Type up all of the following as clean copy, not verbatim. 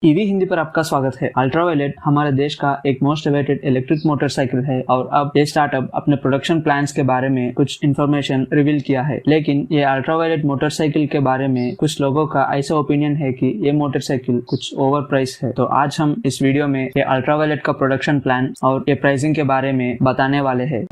EV Hindi पर आपका स्वागत है। अल्ट्रावायलेट हमारे देश का एक मोस्ट अवेटेड इलेक्ट्रिक मोटरसाइकिल है और अब ये स्टार्टअप अपने प्रोडक्शन प्लान्स के बारे में कुछ इन्फॉर्मेशन रिवील किया है। लेकिन ये अल्ट्रावायलेट मोटरसाइकिल के बारे में कुछ लोगों का ऐसा ओपिनियन है कि ये मोटरसाइकिल कुछ ओवर प्राइस है। तो आज हम इस वीडियो में ये अल्ट्रावायलेट का प्रोडक्शन प्लान और ये प्राइसिंग के बारे में बताने वाले हैं।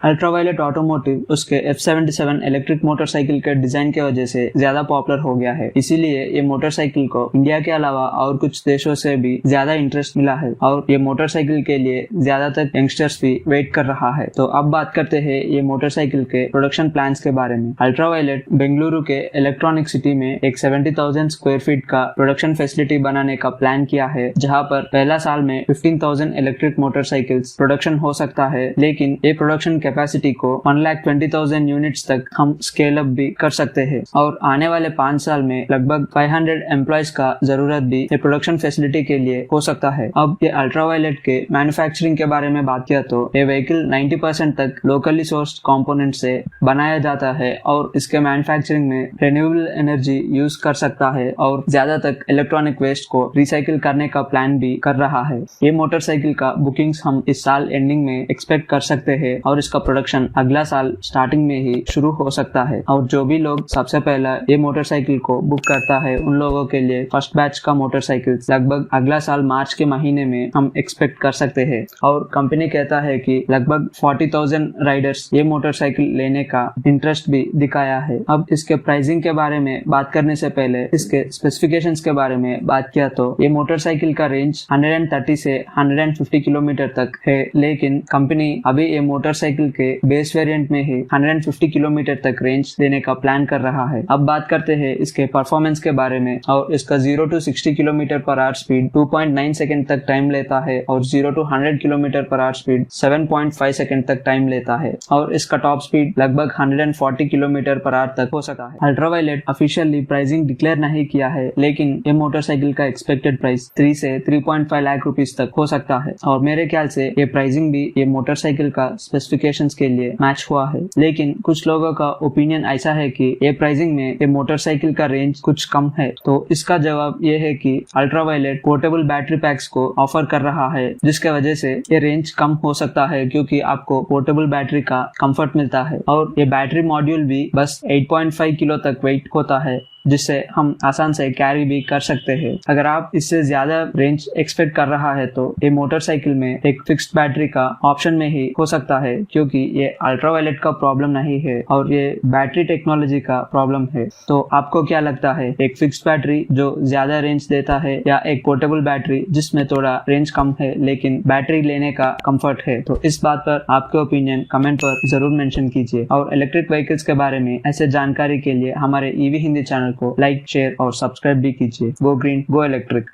अल्ट्रावायलेट ऑटोमोटिव उसके F77 इलेक्ट्रिक मोटरसाइकिल के डिजाइन के वजह से ज्यादा पॉपुलर हो गया है। इसीलिए ये मोटरसाइकिल को इंडिया के अलावा और कुछ देशों से भी ज्यादा इंटरेस्ट मिला है और ये मोटरसाइकिल के लिए ज्यादातर यंगस्टर्स भी वेट कर रहा है। तो अब बात करते हैं ये मोटरसाइकिल के प्रोडक्शन प्लान्स के बारे में। अल्ट्रावायलेट बेंगलुरु के इलेक्ट्रॉनिक सिटी में एक 70,000 स्क्वायर फीट का प्रोडक्शन फैसिलिटी बनाने का प्लान किया है, जहाँ पर पहला साल में 15,000 इलेक्ट्रिक मोटरसाइकिल्स प्रोडक्शन हो सकता है। लेकिन ये प्रोडक्शन कैपेसिटी को 1,20,000 यूनिट्स तक हम स्केल अप भी कर सकते हैं और आने वाले 5 साल में लगभग 500 एम्प्लॉयज का जरूरत भी ये प्रोडक्शन फैसिलिटी के लिए हो सकता है। अब ये अल्ट्रावायलेट के मैन्युफैक्चरिंग के बारे में बात किया तो ये व्हीकल 90% तक लोकली सोर्स्ड कंपोनेंट से बनाया जाता है और इसके मैन्युफैक्चरिंग में रिन्यूएबल एनर्जी यूज कर सकता है और ज्यादा तक इलेक्ट्रॉनिक वेस्ट को रिसाइकिल करने का प्लान भी कर रहा है। ये मोटरसाइकिल का बुकिंग्स हम इस साल एंडिंग में एक्सपेक्ट कर सकते हैं और इसका प्रोडक्शन अगला साल स्टार्टिंग में ही शुरू हो सकता है। और जो भी लोग सबसे पहला ये मोटरसाइकिल को बुक करता है उन लोगों के लिए फर्स्ट बैच का मोटरसाइकिल लगभग अगला साल मार्च के महीने में हम एक्सपेक्ट कर सकते हैं। और कंपनी कहता है कि लगभग 40,000 राइडर्स ये मोटरसाइकिल लेने का इंटरेस्ट भी दिखाया है। अब इसके प्राइसिंग के बारे में बात करने से पहले इसके स्पेसिफिकेशंस के बारे में बात किया तो ये मोटरसाइकिल का रेंज 130 से 150 किलोमीटर तक है। लेकिन कंपनी अभी ये मोटरसाइकिल के बेस वेरिएंट में ही 150 किलोमीटर तक रेंज देने का प्लान कर रहा है। अब बात करते हैं इसके परफॉर्मेंस के बारे में। और इसका 0 to 60 kilometre per hour speed 2.9 second तक टाइम लेता है और 0 to 100 kilometre per hour speed 7.5 second तक टाइम लेता है और इसका टॉप स्पीड लगभग 140 किलोमीटर पर आवर तक हो सकता है। अल्ट्रावायलेट ऑफिशियली प्राइसिंग डिक्लेयर नहीं किया है, लेकिन ये मोटरसाइकिल का एक्सपेक्टेड प्राइस 3 से 3.5 लाख रुपीज तक हो सकता है और मेरे ख्याल से ये प्राइसिंग भी ये मोटरसाइकिल का स्पेसिफिकेशंस के लिए मैच हुआ है। लेकिन कुछ लोगों का ओपिनियन ऐसा है कि ये प्राइसिंग में ये मोटरसाइकिल का रेंज कुछ कम है। तो इसका जवाब ये है कि अल्ट्रावायलेट पोर्टेबल बैटरी पैक्स को ऑफर कर रहा है, जिसके वजह से ये रेंज कम हो सकता है क्योंकि आपको पोर्टेबल बैटरी का कंफर्ट मिलता है और ये बैटरी मॉड्यूल भी बस 8.5 किलो तक वेट होता है, जिससे हम आसान से कैरी भी कर सकते हैं। अगर आप इससे ज्यादा रेंज एक्सपेक्ट कर रहा है तो ये मोटरसाइकिल में एक फिक्स्ड बैटरी का ऑप्शन में ही हो सकता है, क्योंकि ये अल्ट्रावायलेट का प्रॉब्लम नहीं है और ये बैटरी टेक्नोलॉजी का प्रॉब्लम है। तो आपको क्या लगता है, एक फिक्स्ड बैटरी जो ज्यादा रेंज देता है या एक पोर्टेबल बैटरी जिसमें थोड़ा रेंज कम है लेकिन बैटरी लेने का कंफर्ट है? तो इस बात पर आपके ओपिनियन कमेंट पर जरूर मेंशन कीजिए और इलेक्ट्रिक व्हीकल्स के बारे में ऐसे जानकारी के लिए हमारे ईवी हिंदी चैनल को लाइक, शेयर और सब्सक्राइब भी कीजिए। Go green, go electric.